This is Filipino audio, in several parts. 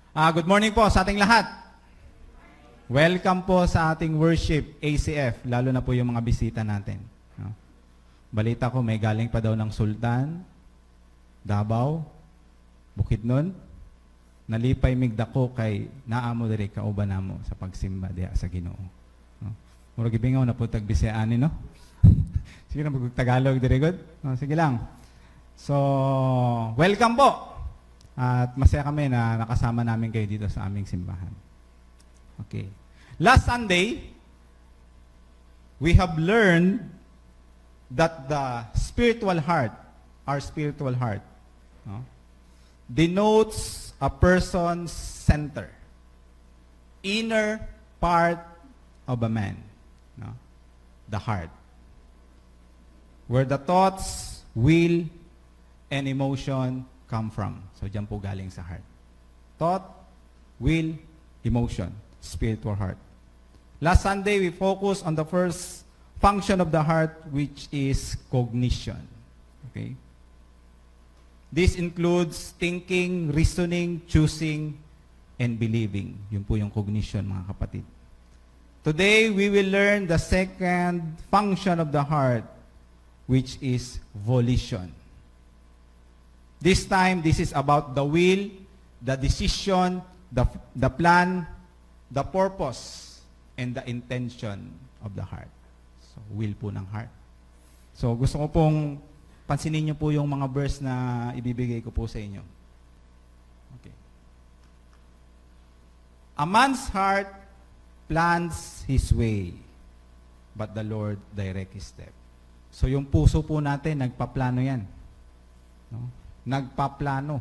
Good morning po sa ating lahat. Welcome po sa ating worship, ACF, lalo na po yung mga bisita natin. No? Balita ko may galing pa daw ng Sultan, Davao, Bukidnon, nalipay migdako kay naamo diri kauban namo sa pagsimba diha sa Ginoo. No? Murag ibingaw na po tagbisayaan no. Sige na mag-Tagalog diri god. No, sige lang. So, welcome po. At masaya kami na nakasama namin kayo dito sa aming simbahan. Okay. Last Sunday, we have learned that the spiritual heart, our spiritual heart, no, denotes a person's center, inner part of a man, no, the heart, where the thoughts, will, and emotion come from. So, dyan po galing sa heart. Thought, will, emotion, spiritual heart. Last Sunday, we focused on the first function of the heart, which is cognition. Okay? This includes thinking, reasoning, choosing, and believing. Yun po yung cognition, mga kapatid. Today, we will learn the second function of the heart, which is volition. This time, this is about the will, the decision, the plan, the purpose, and the intention of the heart. So, will po ng heart. So, gusto ko pong pansinin niyo po yung mga verse na ibibigay ko po sa inyo. Okay. A man's heart plans his way, but the Lord direct his step. So, yung puso po natin, nagpaplano yan. No? Nagpaplano.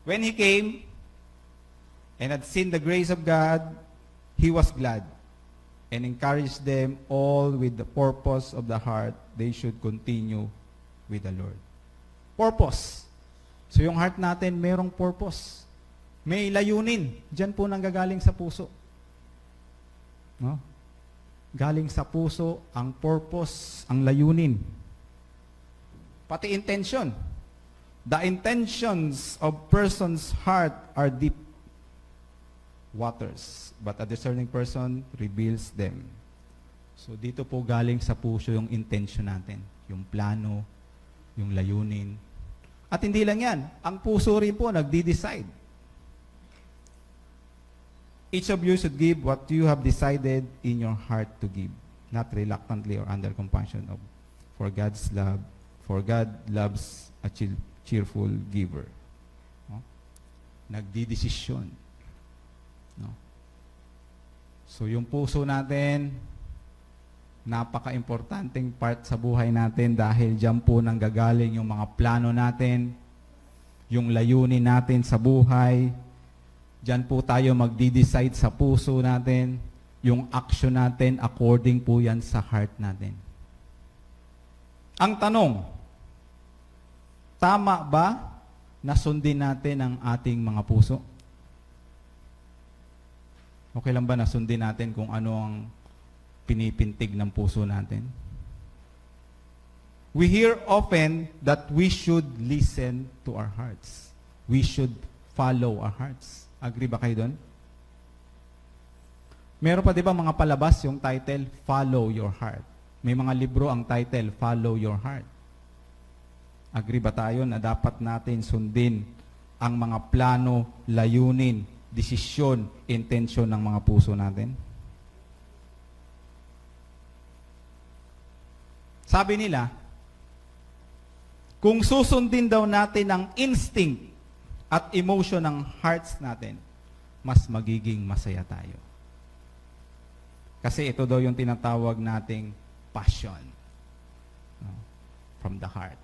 When he came and had seen the grace of God, he was glad and encouraged them all with the purpose of the heart they should continue with the Lord. Purpose. So yung heart natin, merong purpose. May layunin. Diyan po nanggagaling sa puso. No? Galing sa puso ang purpose, ang layunin. Pati intention. The intentions of person's heart are deep waters, but a discerning person reveals them. So dito po galing sa puso yung intention natin, yung plano, yung layunin. At hindi lang yan, ang puso rin po nagdi-decide. Each of you should give what you have decided in your heart to give, not reluctantly or under compulsion of, for God loves a cheerful giver. No? Nagdidesisyon. No? So yung puso natin, napaka-importanting part sa buhay natin dahil diyan po nanggagaling yung mga plano natin, yung layunin natin sa buhay. Diyan po tayo magdi-decide sa puso natin, yung action natin, according po yan sa heart natin. Ang tanong, tama ba na sundin natin ang ating mga puso? Okay lang ba na sundin natin kung ano ang pinipintig ng puso natin? We hear often that we should listen to our hearts. We should follow our hearts. Agree ba kayo doon? Meron pa di ba mga palabas yung title, Follow Your Heart. May mga libro ang title, Follow Your Heart. Agree ba tayo na dapat natin sundin ang mga plano, layunin, desisyon, intensyon ng mga puso natin? Sabi nila, kung susundin daw natin ang instinct at emotion ng hearts natin, mas magiging masaya tayo. Kasi ito daw yung tinatawag nating passion. No? From the heart.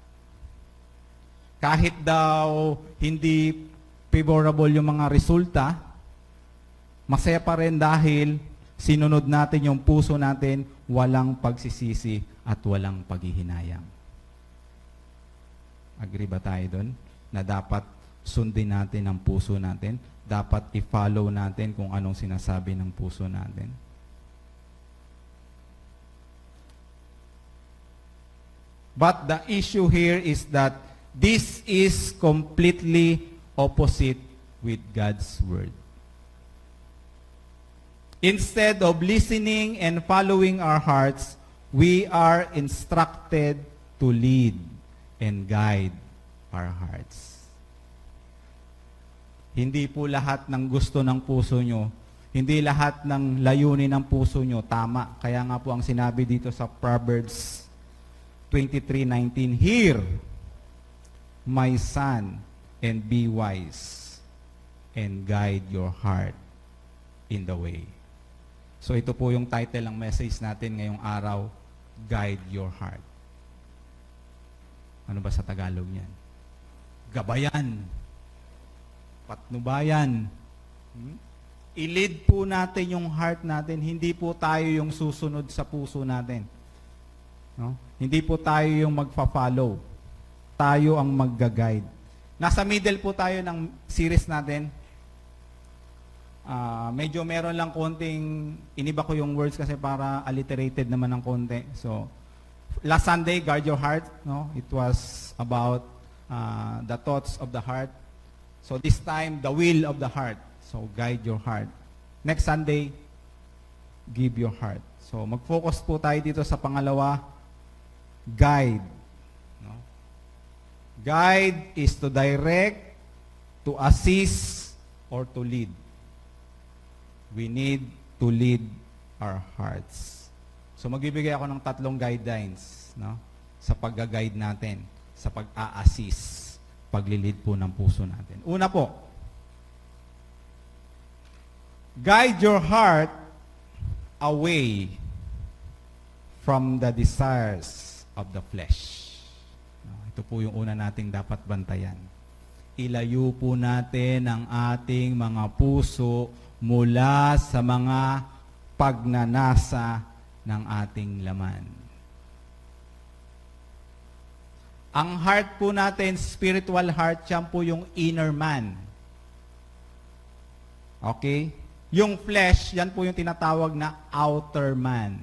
Kahit daw hindi favorable yung mga resulta, masaya pa rin dahil sinunod natin yung puso natin, walang pagsisisi at walang paghihinayang. Agree ba tayo doon? Na dapat sundin natin ang puso natin. Dapat i-follow natin kung anong sinasabi ng puso natin. But the issue here is that This is completely opposite with God's Word. Instead of listening and following our hearts, we are instructed to lead and guide our hearts. Hindi po lahat ng gusto ng puso nyo, hindi lahat ng layunin ng puso nyo tama. Kaya nga po ang sinabi dito sa Proverbs 23:19, Hear, my son, and be wise, and guide your heart in the way. So ito po yung title ng message natin ngayong araw, Guide Your Heart. Ano ba sa Tagalog yan? Gabayan. Patnubayan. I-lead po natin yung heart natin. Hindi po tayo yung susunod sa puso natin. No? Hindi po tayo yung magfa-follow. Tayo ang magga-guide. Nasa middle po tayo ng series natin. Medyo meron lang konting, iniba ko yung words kasi para alliterated naman ng konti. So, last Sunday, Guard Your Heart. No? It was about the thoughts of the heart. So this time, the will of the heart. So guide your heart. Next Sunday, give your heart. So mag-focus po tayo dito sa pangalawa, guide. No? Guide is to direct, to assist, or to lead. We need to lead our hearts. So magbibigay ako ng 3 guidelines, no? Sa pag-guide natin, sa pag-a-assist, paglilid po ng puso natin. Una po, guide your heart away from the desires of the flesh. Ito po yung una nating dapat bantayan. Ilayo po natin ang ating mga puso mula sa mga pagnanasa ng ating laman. Ang heart po natin, spiritual heart, yan po yung inner man. Okay? Yung flesh, yan po yung tinatawag na outer man.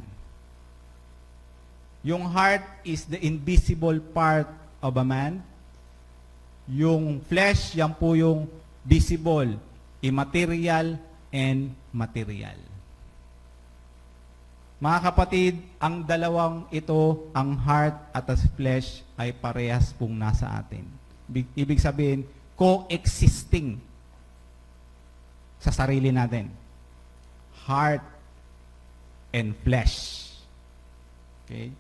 Yung heart is the invisible part of a man. Yung flesh, yan po yung visible, immaterial, and material. Mga kapatid, ang dalawang ito, ang heart at ang flesh, ay parehas pong nasa atin. Ibig sabihin, coexisting sa sarili natin. Heart and flesh. Okay?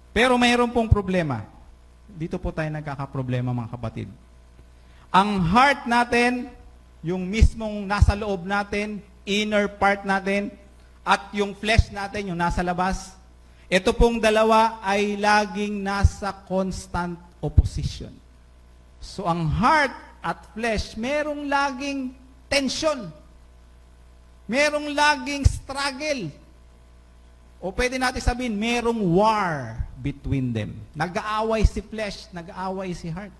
Pero mayroon pong problema. Dito po tayo nagkakaproblema, mga kapatid. Ang heart natin, yung mismong nasa loob natin, inner part natin, at yung flesh natin, yung nasa labas, ito pong dalawa ay laging nasa constant opposition. So ang heart at flesh, merong laging tension. Merong laging struggle. O pwede natin sabihin, merong war between them. Nag-aaway si flesh, nag-aaway si heart.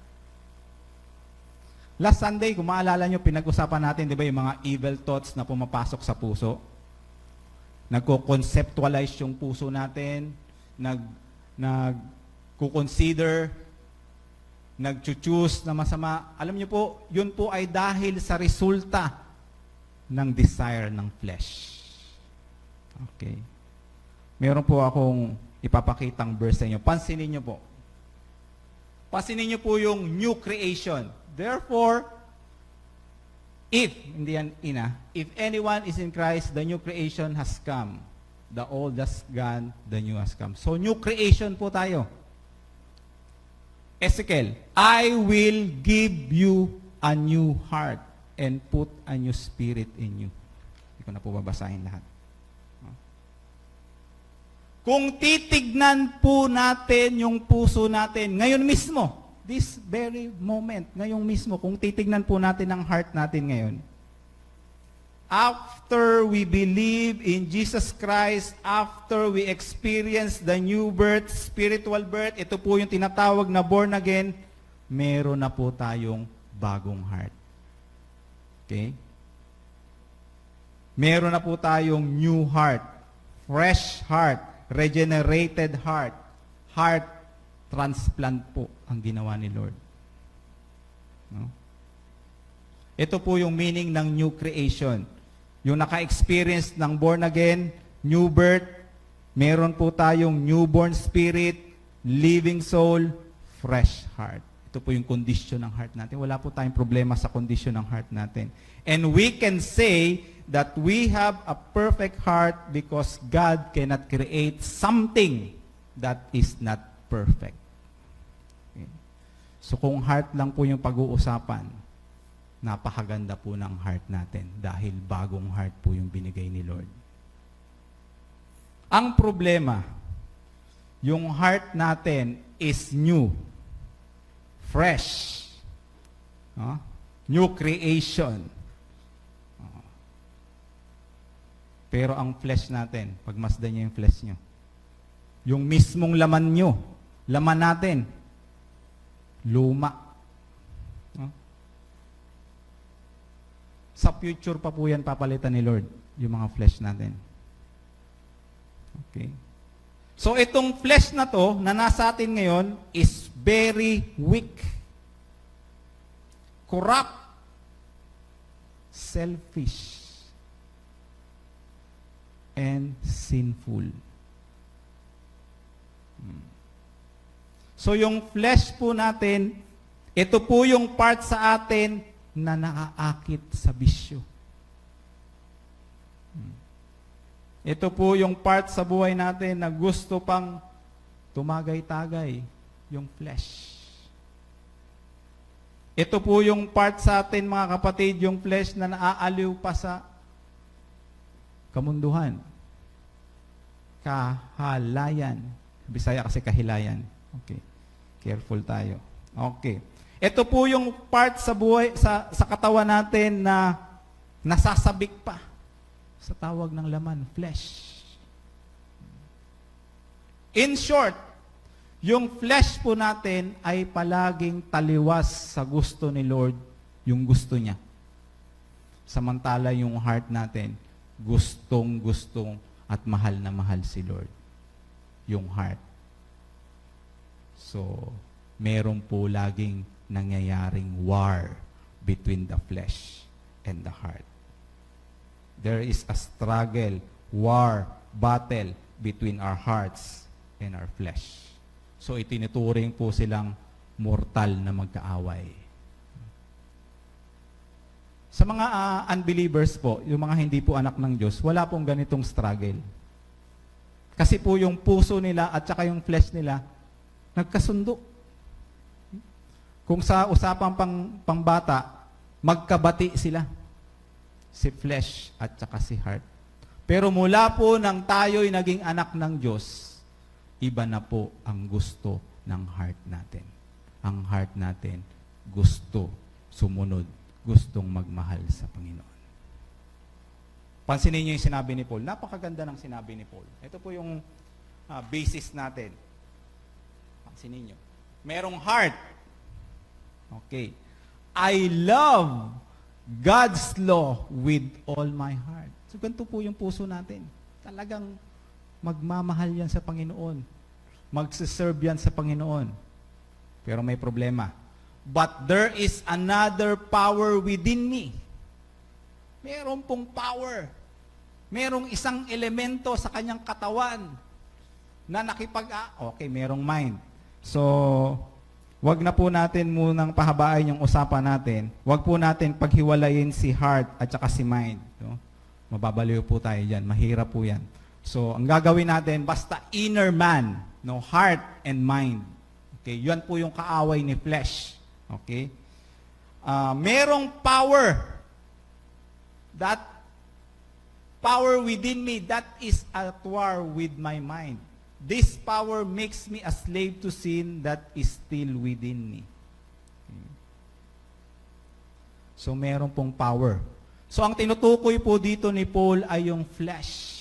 Last Sunday, kung maalala nyo, pinag-usapan natin, di ba, yung mga evil thoughts na pumapasok sa puso. Nagko-conceptualize yung puso natin, nagko-consider, nag-choose na masama. Alam nyo po, yun po ay dahil sa resulta ng desire ng flesh. Okay. Meron po akong ipapakitang verse sa inyo. Pansinin nyo po. Pansinin nyo po yung new creation. Therefore, if anyone is in Christ, the new creation has come. The old has gone, the new has come. So, new creation po tayo. Ezekiel, I will give you a new heart and put a new spirit in you. Hindi ko na po babasahin lahat. Kung titignan po natin yung puso natin, ngayon mismo, this very moment, ngayong mismo, kung titignan po natin ang heart natin ngayon, after we believe in Jesus Christ, after we experience the new birth, spiritual birth, ito po yung tinatawag na born again, meron na po tayong bagong heart. Okay? Meron na po tayong new heart, fresh heart, regenerated heart, heart Transplant po ang ginawa ni Lord. No? Ito po yung meaning ng new creation. Yung naka-experience ng born again, new birth, meron po tayong newborn spirit, living soul, fresh heart. Ito po yung condition ng heart natin. Wala po tayong problema sa condition ng heart natin. And we can say that we have a perfect heart because God cannot create something that is not perfect. Okay. So kung heart lang po yung pag-uusapan, napakaganda po ng heart natin dahil bagong heart po yung binigay ni Lord. Ang problema, yung heart natin is new, fresh, new creation. Pero ang flesh natin, pagmasdan niyo yung flesh niyo, yung mismong laman niyo, laman natin, luma. Sa future pa po yan papalitan ni Lord, yung mga flesh natin. Okay. So itong flesh na to, na nasa atin ngayon, is very weak. Corrupt. Selfish. And sinful. So yung flesh po natin, ito po yung part sa atin na naaakit sa bisyo. Ito po yung part sa buhay natin na gusto pang tumagay-tagay, yung flesh. Ito po yung part sa atin, mga kapatid, yung flesh na naaaliw pa sa kamunduhan. Kahalayan. Bisaya kasi kahilayan. Okay. Careful tayo. Okay. Ito po yung part sa buhay, sa katawan natin na nasasabik pa sa tawag ng laman, flesh. In short, yung flesh po natin ay palaging taliwas sa gusto ni Lord, yung gusto niya. Samantala yung heart natin, gustong-gustong at mahal na mahal si Lord. Yung heart. So, meron po laging nangyayaring war between the flesh and the heart. There is a struggle, war, battle between our hearts and our flesh. So itinuturing po silang mortal na magkaaway. Sa mga unbelievers po, yung mga hindi po anak ng Diyos, wala pong ganitong struggle. Kasi po yung puso nila at saka yung flesh nila, nagkasundo. Kung sa usapang pangbata, magkabati sila. Si flesh at saka si heart. Pero mula po nang tayo'y naging anak ng Diyos, iba na po ang gusto ng heart natin. Ang heart natin gusto sumunod, gustong magmahal sa Panginoon. Pansinin niyo yung sinabi ni Paul. Napakaganda ng sinabi ni Paul. Ito po yung basis natin. Pansinin niyo. Merong heart. Okay. I love God's law with all my heart. So, ganito po yung puso natin. Talagang magmamahal yan sa Panginoon. Magsiserve yan sa Panginoon. Pero may problema. But there is another power within me. Meron pong power. Merong isang elemento sa kanyang katawan na okay, merong mind. So, wag na po natin munang pahabain yung usapan natin. Wag po natin paghiwalayin si heart at saka si mind. No? Mababaliw po tayo dyan. Mahirap po yan. So, ang gagawin natin, basta inner man, no, heart and mind. Okay, yan po yung kaaway ni flesh. Okay? Merong power. That power within me, that is at war with my mind. This power makes me a slave to sin that is still within me. Okay. So, meron pong power. So, ang tinutukoy po dito ni Paul ay yung flesh.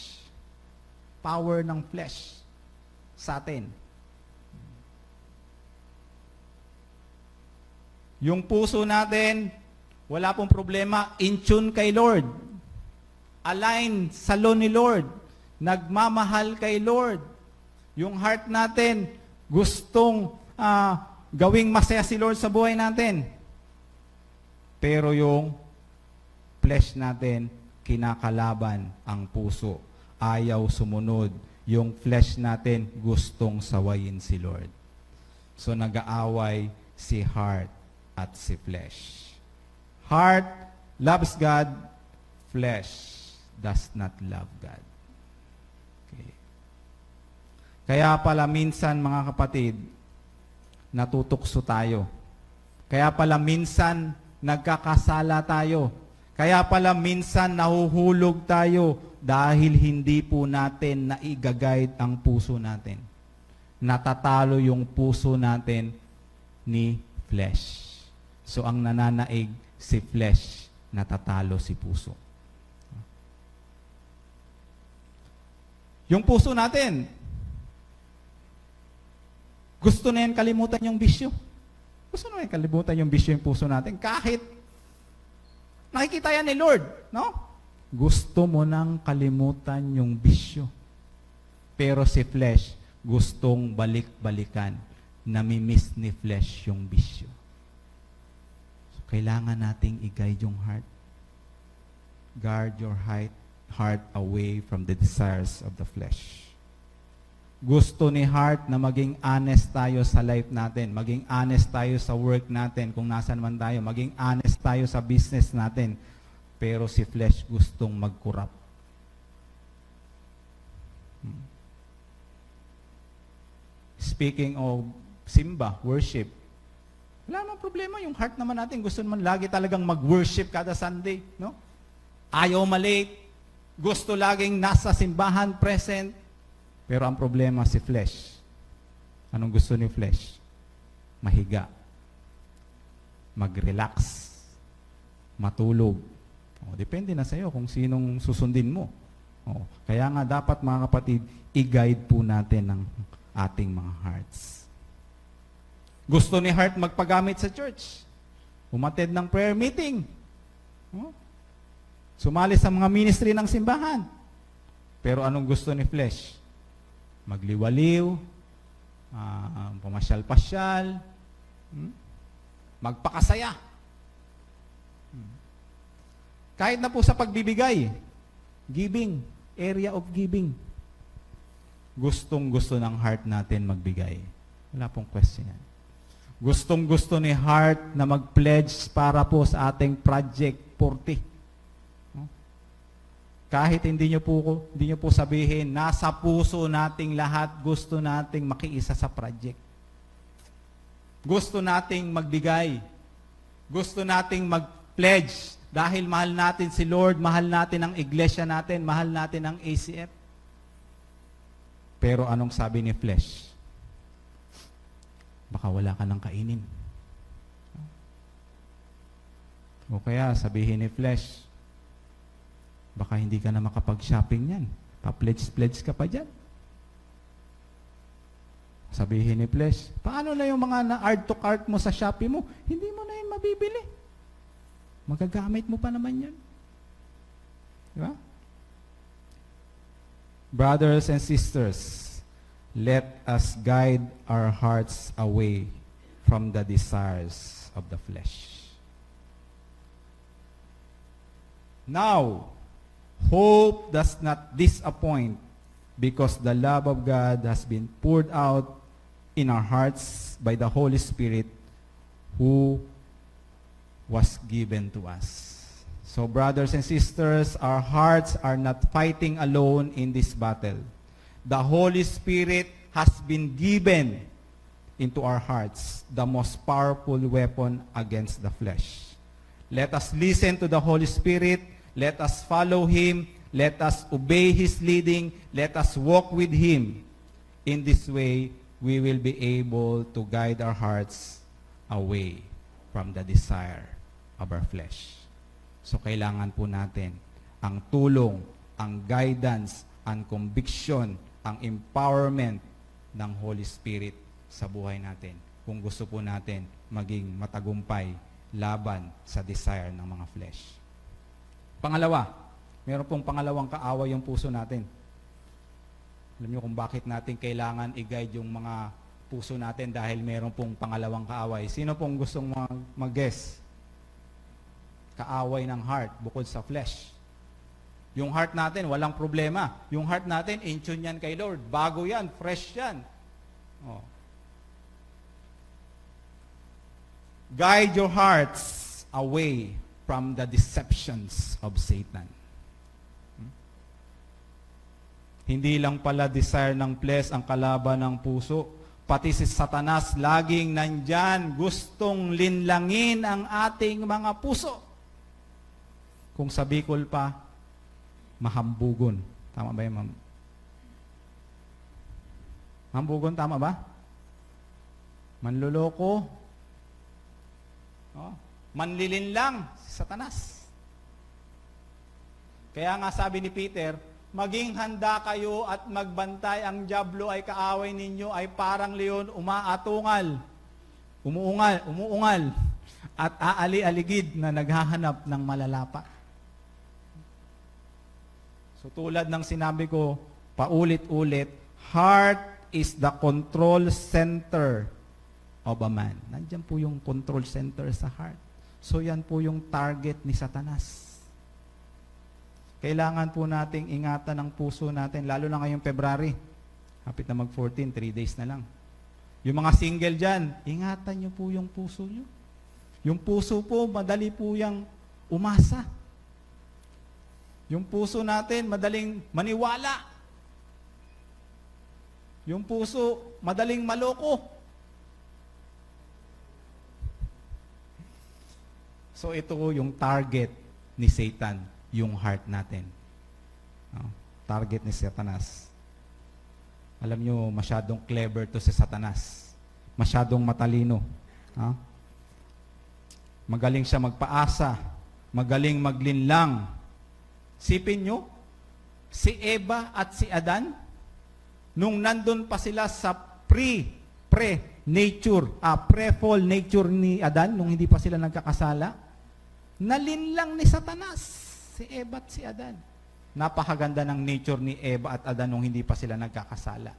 Power ng flesh sa atin. Yung puso natin, wala pong problema, in tune kay Lord. Align sa law ni Lord. Nagmamahal kay Lord. Yung heart natin, Gustong gawing masaya si Lord sa buhay natin. Pero yung flesh natin, kinakalaban ang puso. Ayaw sumunod. Yung flesh natin, gustong sawayin si Lord. So nag-aaway si heart at si flesh. Heart loves God, flesh does not love God. Okay. Kaya pala minsan, mga kapatid, natutukso tayo. Kaya pala minsan, nagkakasala tayo. Kaya pala minsan, nahuhulog tayo dahil hindi po natin naiga-guide ang puso natin. Natatalo yung puso natin ni flesh. So, ang nananaig si flesh, natatalo si puso. Yung puso natin, gusto na yan kalimutan yung bisyo. Gusto na yan kalimutan yung bisyo yung puso natin. Kahit nakikita yan ni Lord, no? Gusto mo nang kalimutan yung bisyo. Pero si flesh, gustong balik-balikan. Namimiss ni flesh yung bisyo. So, kailangan nating i-guide yung heart. Guard your heart away from the desires of the flesh. Gusto ni heart na maging honest tayo sa life natin, maging honest tayo sa work natin, kung nasan man tayo, maging honest tayo sa business natin. Pero si flesh gustong mag-corrupt. Speaking of simba, worship, wala namang problema. Yung heart naman natin, gusto naman lagi talagang mag-worship kada Sunday. No? Ayaw malate. Gusto laging nasa simbahan, present. Pero ang problema si flesh. Anong gusto ni flesh? Mahiga. Mag-relax. Matulog. Depende na sa iyo kung sinong susundin mo. Kaya nga dapat, mga kapatid, i-guide po natin ang ating mga hearts. Gusto ni heart magpagamit sa church. Umattend ng prayer meeting. Sumali sa mga ministry ng simbahan. Pero anong gusto ni flesh? Magliwaliw, pamasyal-pasyal, magpakasaya. Kahit na po sa pagbibigay, giving, area of giving. Gustong-gusto ng heart natin magbigay. Wala pong question yan. Gustong-gusto ni heart na mag-pledge para po sa ating Project 40. Kahit hindi nyo po sabihin, nasa puso nating lahat, gusto nating makiisa sa project. Gusto nating magbigay. Gusto nating mag-pledge. Dahil mahal natin si Lord, mahal natin ang iglesia natin, mahal natin ang ACF. Pero anong sabi ni flesh? Baka wala ka nang kainin. O kaya sabihin ni flesh, baka hindi ka na makapag-shopping yan. Pa-pledge ka pa dyan. Sabihin ni flesh, paano na yung mga na-add to cart mo sa Shopee mo? Hindi mo na yun mabibili. Magagamit mo pa naman yan. Diba? Brothers and sisters, let us guide our hearts away from the desires of the flesh. Now, hope does not disappoint because the love of God has been poured out in our hearts by the Holy Spirit who was given to us. So, brothers and sisters, our hearts are not fighting alone in this battle. The Holy Spirit has been given into our hearts, the most powerful weapon against the flesh. Let us listen to the Holy Spirit. Let us follow Him. Let us obey His leading. Let us walk with Him. In this way, we will be able to guide our hearts away from the desire of our flesh. So, kailangan po natin ang tulong, ang guidance, ang conviction, ang empowerment ng Holy Spirit sa buhay natin. Kung gusto po natin maging matagumpay laban sa desire ng mga flesh. Pangalawa, meron pong pangalawang kaaway yung puso natin. Alam niyo kung bakit natin kailangan i-guide yung mga puso natin dahil meron pong pangalawang kaaway. Sino pong gustong mag-guess? Kaaway ng heart bukod sa flesh. Yung heart natin, walang problema. Yung heart natin, in tune yan kay Lord. Bago yan, fresh yan. Oh. Guide your hearts away from the deceptions of Satan. Hindi lang pala desire ng flesh ang kalaban ng puso. Pati si Satanas laging nandyan, gustong linlangin ang ating mga puso. Kung sa Bicol pa, mahambugon. Tama ba yun, ma'am? Mahambugon, tama ba? Manluloko. Oh, manlilinlang si Satanas. Kaya nga sabi ni Peter, maging handa kayo at magbantay, ang dyablo ay kaaway ninyo, ay parang leon umaatungal, umuungal, at aali-aligid na naghahanap ng malalapa. So tulad ng sinabi ko, paulit-ulit, heart is the control center of a man. Nandiyan po yung control center sa heart. So yan po yung target ni Satanas. Kailangan po nating ingatan ang puso natin, lalo na ngayong February. Hapit na mag-14, 3 days na lang. Yung mga single dyan, ingatan nyo po yung puso nyo. Yung puso po, madali po yung umasa. Yung puso natin, madaling maniwala. Yung puso, madaling maloko. So ito yung target ni Satan, yung heart natin. Target ni Satanas. Alam nyo, masyadong clever to si Satanas. Masyadong matalino. Magaling siya magpaasa. Magaling maglinlang. Sipin nyo, si Eva at si Adan, nung nandun pa sila sa pre-fall nature ni Adan, nung hindi pa sila nagkakasala, nalinlang ni Satanas si Eva at si Adan. Napakaganda ng nature ni Eva at Adan nung hindi pa sila nagkakasala.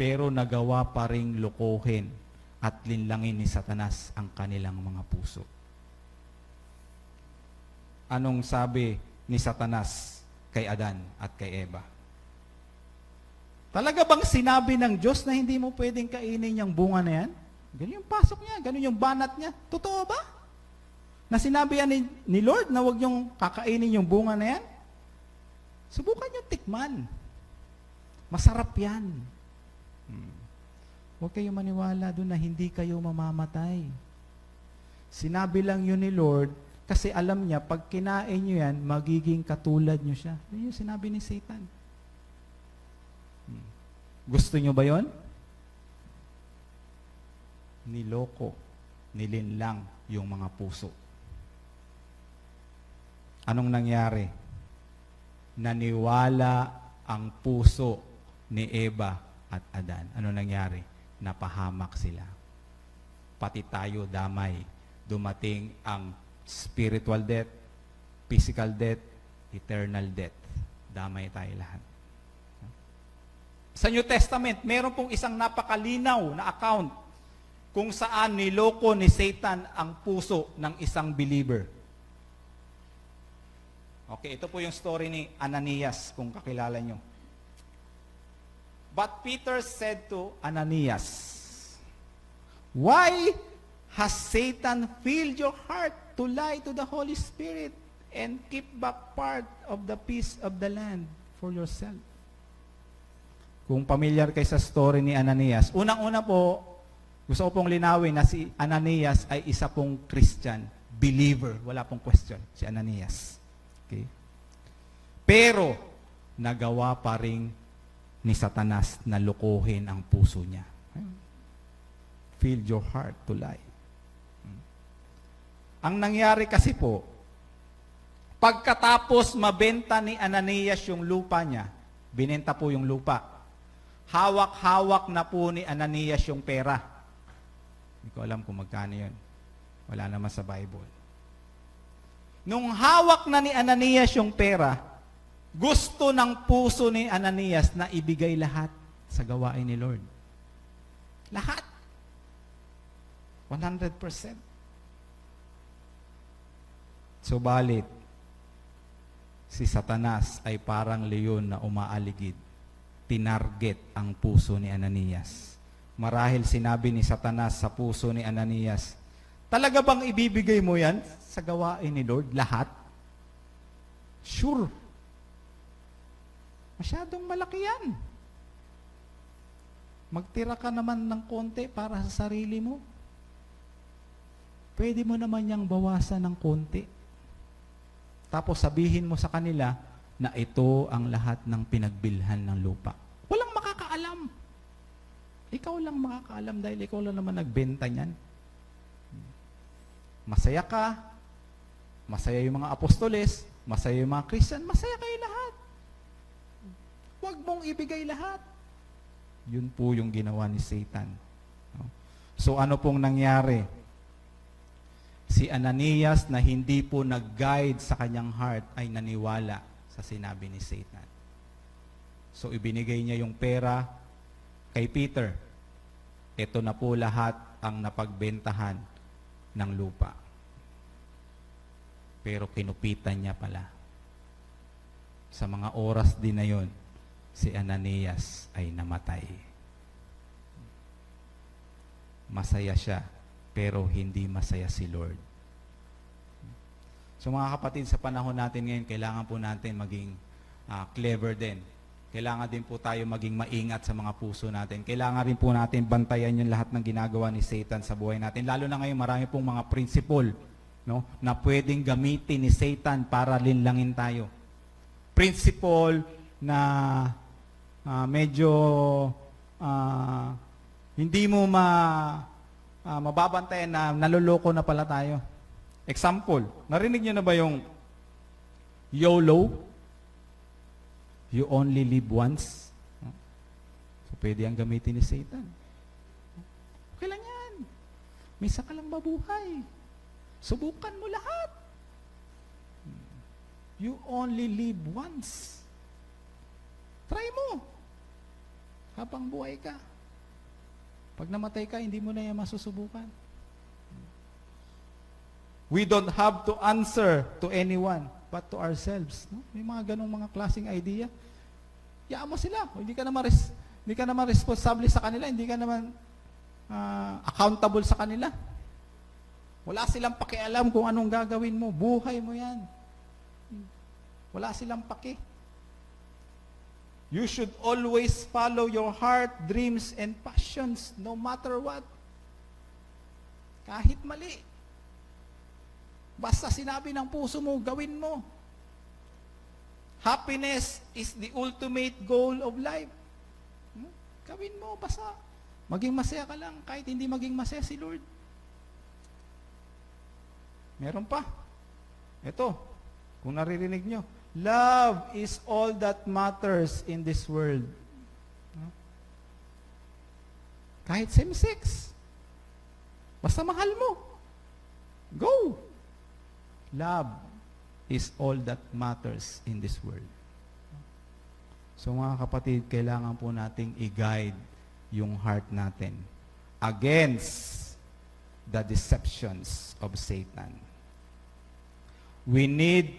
Pero nagawa pa ring lokohin at linlangin ni Satanas ang kanilang mga puso. Anong sabi ni Satanas kay Adan at kay Eva? Talaga bang sinabi ng Diyos na hindi mo pwedeng kainin yung bunga na yan? Ganun yung pasok niya, ganun yung banat niya. Totoo ba? Na sinabi yan ni Lord na huwag yung kakainin yung bunga na yan? Subukan yung tikman. Masarap yan. Huwag kayo maniwala doon na hindi kayo mamamatay. Sinabi lang yun ni Lord kasi alam niya, pag kinain nyo yan, magiging katulad nyo siya. Yun yung sinabi ni Satan. Gusto nyo ba yon? Niloko, nilinlang yung mga puso. Anong nangyari? Naniwala ang puso ni Eva at Adan. Anong nangyari? Napahamak sila. Pati tayo damay. Dumating ang spiritual death, physical death, eternal death. Damay tayo lahat. Sa New Testament, meron pong isang napakalinaw na account kung saan niloko ni Satan ang puso ng isang believer. Okay, ito po yung story ni Ananias, kung kakilala nyo. But Peter said to Ananias, "Why has Satan filled your heart to lie to the Holy Spirit and keep back part of the piece of the land for yourself?" Kung familiar kayo sa story ni Ananias, unang-una po, gusto ko pong linawin na si Ananias ay isa pong Christian, believer. Wala pong question, si Ananias. Okay? Pero, nagawa pa rin ni Satanas na lukuhin ang puso niya. Fill your heart to lie. Ang nangyari kasi po, pagkatapos mabenta ni Ananias yung lupa niya, binenta po yung lupa. Hawak-hawak na po ni Ananias yung pera. Hindi ko alam kung magkano yun. Wala naman sa Bible. Nung hawak na ni Ananias yung pera, gusto ng puso ni Ananias na ibigay lahat sa gawain ni Lord. Lahat. 100%. Subalit, si Satanas ay parang leon na umaaligid. Tinarget ang puso ni Ananias. Marahil sinabi ni Satanas sa puso ni Ananias, talaga bang ibibigay mo yan sa gawain ni Lord? Lahat? Sure. Masyadong malaki yan. Magtira ka naman ng konti para sa sarili mo. Pwede mo naman niyang bawasan ng konti. Tapos sabihin mo sa kanila na ito ang lahat ng pinagbilhan ng lupa. Walang makakaalam. Ikaw lang makakaalam dahil ikaw lang naman nagbenta niyan. Masaya ka, masaya yung mga apostoles, masaya yung mga Christian, masaya kayo lahat. Huwag mong ibigay lahat. Yun po yung ginawa ni Satan. So ano pong nangyari? Si Ananias na hindi po nag-guide sa kanyang heart ay naniwala sa sinabi ni Satan. So ibinigay niya yung pera kay Peter. Ito na po lahat ang napagbentahan ng lupa. Pero kinupitan niya pala. Sa mga oras din na yon, si Ananias ay namatay. Masaya siya, pero hindi masaya si Lord. So mga kapatid, sa panahon natin ngayon, kailangan po natin maging clever din. Kailangan din po tayo maging maingat sa mga puso natin. Kailangan rin po natin bantayan yung lahat ng ginagawa ni Satan sa buhay natin. Lalo na ngayon, marami pong mga principle, no, na pwedeng gamitin ni Satan para linlangin tayo. Principle na medyo hindi mo mababantayan na naloloko na pala tayo. Example, narinig niyo na ba yung YOLO? You only live once. So, pwede ang gamitin ni Satan. Okay lang yan. Misa ka lang mabuhay. Subukan mo lahat. You only live once. Try mo. Habang buhay ka. Pag namatay ka, hindi mo na yan masusubukan. We don't have to answer to anyone but to ourselves. No? May mga ganong mga klaseng idea. Yaan mo sila. Hindi ka naman responsable sa kanila. Hindi ka naman accountable sa kanila. Wala silang pakialam kung anong gagawin mo. Buhay mo yan. Wala silang paki. You should always follow your heart, dreams, and passions no matter what. Kahit mali. Basta sinabi ng puso mo, gawin mo. Happiness is the ultimate goal of life. Gawin mo, basta maging masaya ka lang kahit hindi maging masaya si Lord. Meron pa. Ito, kung naririnig nyo, love is all that matters in this world. Kahit same-sex. Basta mahal mo. Go! Love is all that matters in this world. So mga kapatid, kailangan po nating i-guide yung heart natin against the deceptions of Satan. We need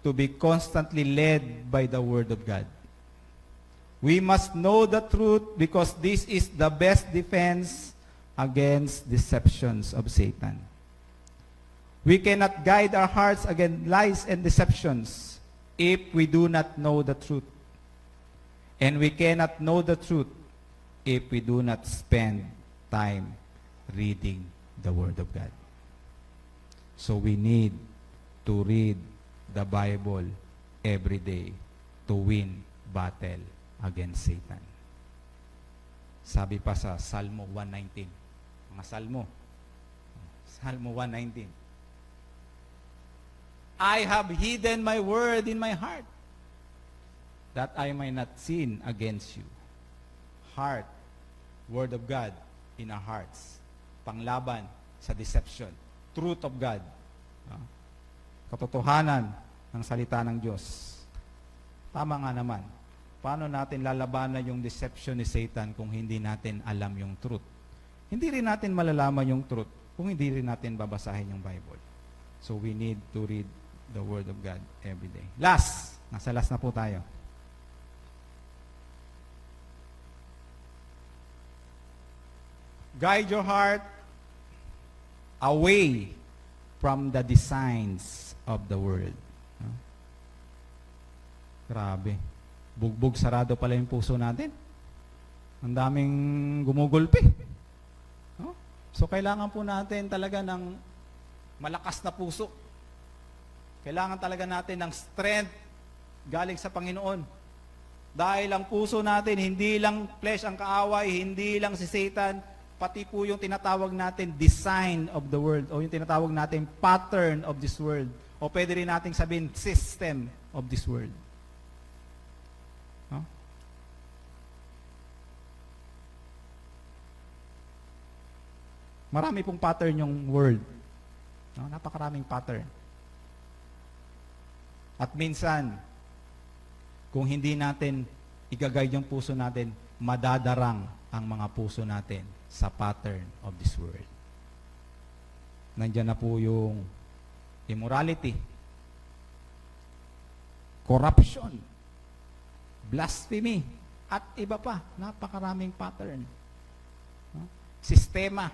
to be constantly led by the Word of God. We must know the truth because this is the best defense against deceptions of Satan. We cannot guide our hearts against lies and deceptions if we do not know the truth. And we cannot know the truth if we do not spend time reading the Word of God. So we need to read the Bible every day to win battle against Satan. Sabi pa sa Salmo 119. Mga Salmo. Salmo 119. I have hidden my word in my heart that I may not sin against you. Heart, Word of God in our hearts. Panglaban sa deception. Truth of God. Katotohanan ng salita ng Diyos. Tama nga naman. Paano natin lalabanan yung deception ni Satan kung hindi natin alam yung truth? Hindi rin natin malalaman yung truth kung hindi rin natin babasahin yung Bible. So we need to read the Word of God every day. Last, nasa last na po tayo. Guide your heart away from the designs of the world. No? Grabe. Bugbog sarado pala yung puso natin. Ang daming gumugulpi. No? So kailangan po natin talaga ng malakas na puso. Kailangan talaga natin ng strength galing sa Panginoon. Dahil ang puso natin, hindi lang flesh ang kaaway, hindi lang si Satan, pati po yung tinatawag natin design of the world o yung tinatawag natin pattern of this world o pwede rin nating sabihin system of this world. No? Marami pong pattern yung world. No? Napakaraming pattern. At minsan, kung hindi natin i-guide yung puso natin, madadarang ang mga puso natin sa pattern of this world. Nandiyan na po yung immorality, corruption, blasphemy, at iba pa. Napakaraming pattern. No? Sistema.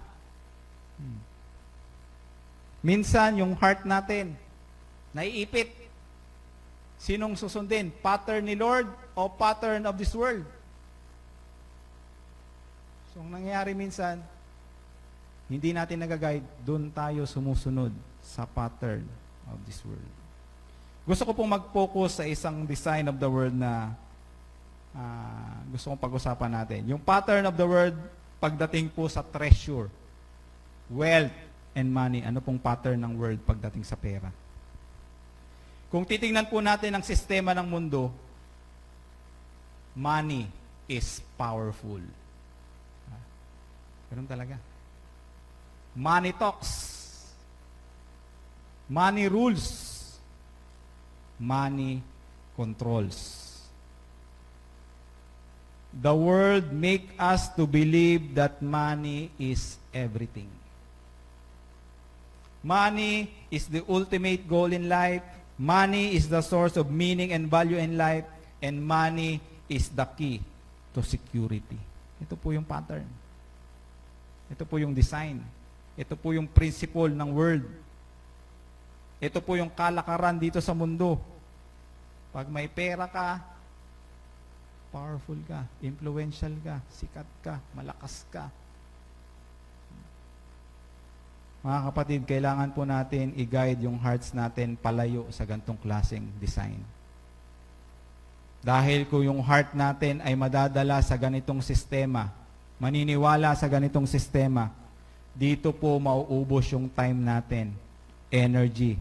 Minsan, yung heart natin, naiipit. Sinong susundin? Pattern ni Lord o pattern of this world? So, ang nangyayari minsan, hindi natin nag-guide, doon tayo sumusunod sa pattern of this world. Gusto ko pong mag-focus sa isang design of the world na gusto kong pag-usapan natin. Yung pattern of the world, pagdating po sa treasure, wealth, and money. Ano pong pattern ng world pagdating sa pera? Kung titingnan po natin ang sistema ng mundo, money is powerful. Ganun talaga. Money talks. Money rules. Money controls. The world make us to believe that money is everything. Money is the ultimate goal in life. Money is the source of meaning and value in life. And money is the key to security. Ito po yung pattern. Ito po yung design. Ito po yung principle ng world. Ito po yung kalakaran dito sa mundo. Pag may pera ka, powerful ka, influential ka, sikat ka, malakas ka. Mga kapatid, kailangan po natin i-guide yung hearts natin palayo sa gantong klaseng design. Dahil kung yung heart natin ay madadala sa ganitong sistema, maniniwala sa ganitong sistema, dito po mauubos yung time natin, energy,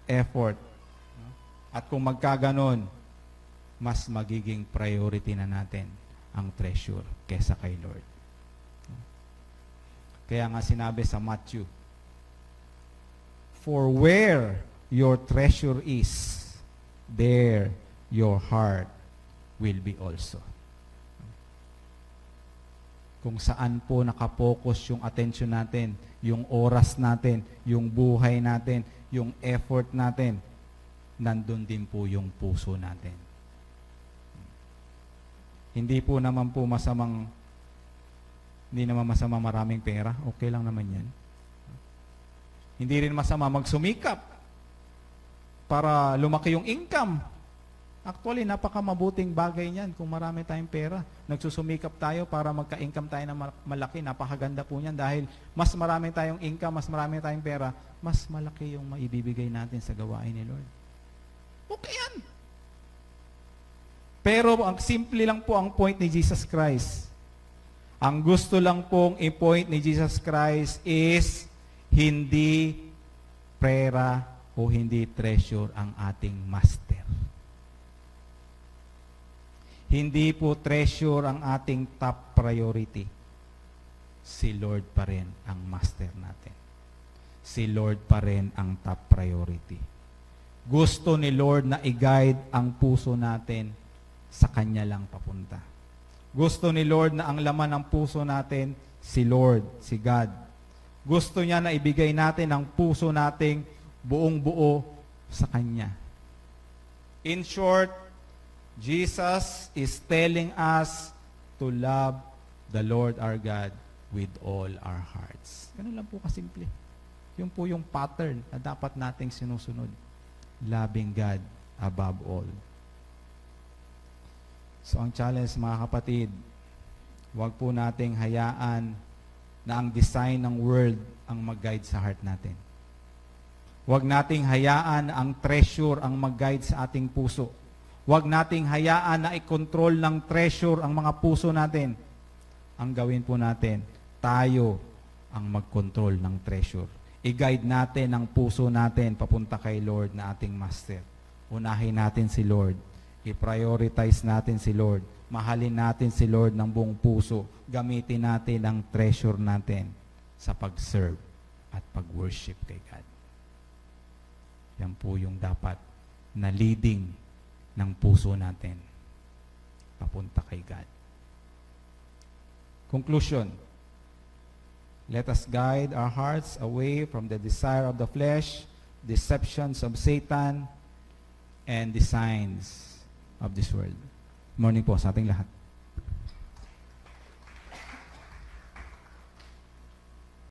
effort. At kung magkaganon, mas magiging priority na natin ang treasure kesa kay Lord. Kaya nga sinabi sa Matthew, for where your treasure is, there your heart will be also. Kung saan po nakapokus yung attention natin, yung oras natin, yung buhay natin, yung effort natin, nandun din po yung puso natin. Hindi naman masama maraming pera. Okay lang naman yan. Hindi rin masama magsumikap para lumaki yung income. Actually, napakamabuting bagay niyan kung marami tayong pera. Nagsusumikap tayo para magka-income tayo na malaki. Napakaganda po niyan dahil mas marami tayong income, mas marami tayong pera, mas malaki yung maibibigay natin sa gawain ni Lord. Okay yan. Pero ang simple lang po ang point ni Jesus Christ. Ang gusto lang pong i-point ni Jesus Christ is hindi pera o hindi treasure ang ating master. Hindi po treasure ang ating top priority. Si Lord pa rin ang master natin. Si Lord pa rin ang top priority. Gusto ni Lord na i-guide ang puso natin sa Kanya lang papunta. Gusto ni Lord na ang laman ng puso natin, si Lord, si God. Gusto niya na ibigay natin ang puso nating buong buo sa Kanya. In short, Jesus is telling us to love the Lord our God with all our hearts. Ganun lang po kasimple. Yun po yung pattern na dapat nating sinusunod. Loving God above all. So ang challenge mga kapatid, huwag po nating hayaan na ang design ng world ang mag-guide sa heart natin. Huwag nating hayaan na ang treasure ang mag-guide sa ating puso. Huwag nating hayaan na i-control ng treasure ang mga puso natin. Ang gawin po natin, tayo ang mag-control ng treasure. I-guide natin ang puso natin papunta kay Lord na ating Master. Unahin natin si Lord. I-prioritize natin si Lord. Mahalin natin si Lord ng buong puso. Gamitin natin ang treasure natin sa pag-serve at pag-worship kay God. Yan po yung dapat na leading ng puso natin papunta kay God. Conclusion. Let us guide our hearts away from the desire of the flesh, deceptions of Satan, and the signs of this world. Morning po sa ating lahat.